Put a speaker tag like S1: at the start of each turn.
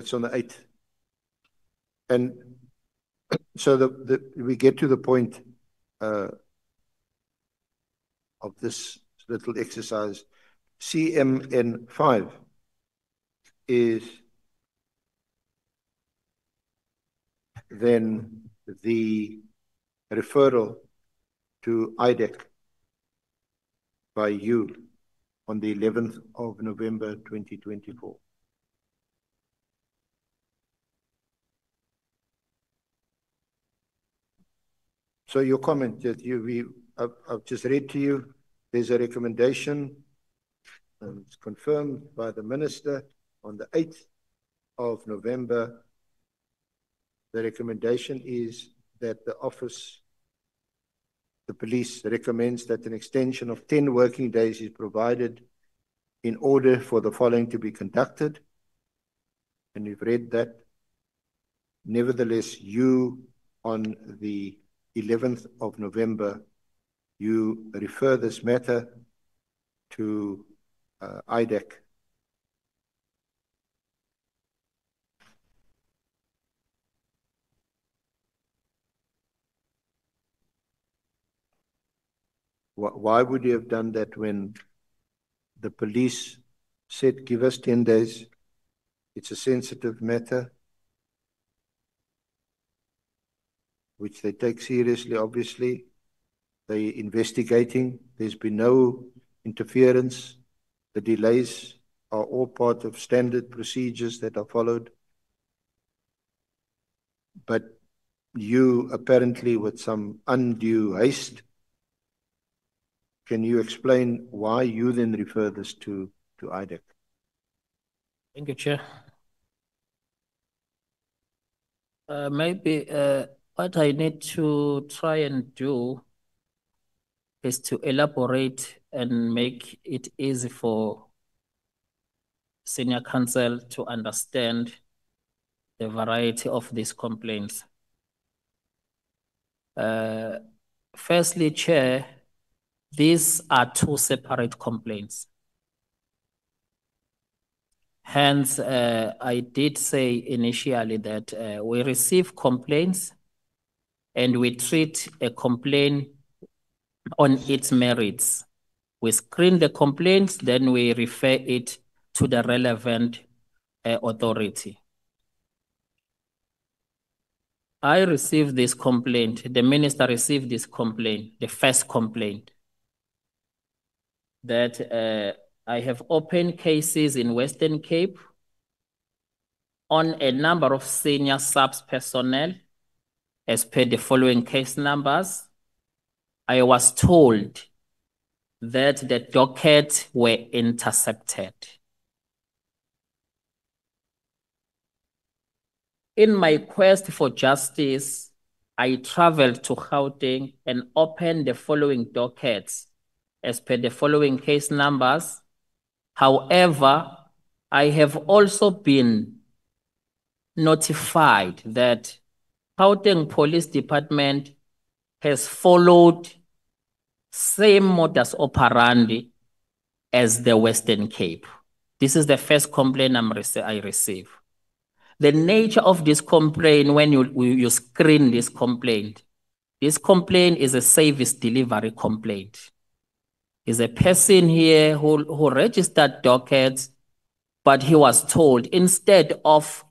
S1: it's on the 8th. And so we get to the point of this little exercise. CMN5 is then the referral to IDEC by you on the 11th of November 2024. So your comment that I've just read to you, there's a recommendation, and it's confirmed by the Minister on the 8th of November. The recommendation is that the police recommends that an extension of 10 working days is provided in order for the following to be conducted. And you've read that. Nevertheless, you on the 11th of November, you refer this matter to IDEC. Why would you have done that when the police said, give us 10 days? It's a sensitive matter, which they take seriously, obviously. They're investigating. There's been no interference. The delays are all part of standard procedures that are followed. But you, apparently with some undue haste, can you explain why you then refer this to IDEC?
S2: Thank you, Chair. Maybe what I need to try and do is to elaborate and make it easy for Senior Counsel to understand the variety of these complaints. Firstly, Chair, these are two separate complaints. Hence, I did say initially that we receive complaints and we treat a complaint on its merits. We screen the complaints, then we refer it to the relevant authority. I received this complaint, the Minister received this complaint, the first complaint, that I have opened cases in Western Cape on a number of senior SAPS personnel as per the following case numbers. I was told that the dockets were intercepted. In my quest for justice, I traveled to Gauteng and opened the following dockets as per the following case numbers. However, I have also been notified that Gauteng Police Department has followed same modus operandi as the Western Cape. This is the first complaint I receive. The nature of this complaint, when you screen this complaint is a service delivery complaint. Is a person here who registered dockets, but he was told instead of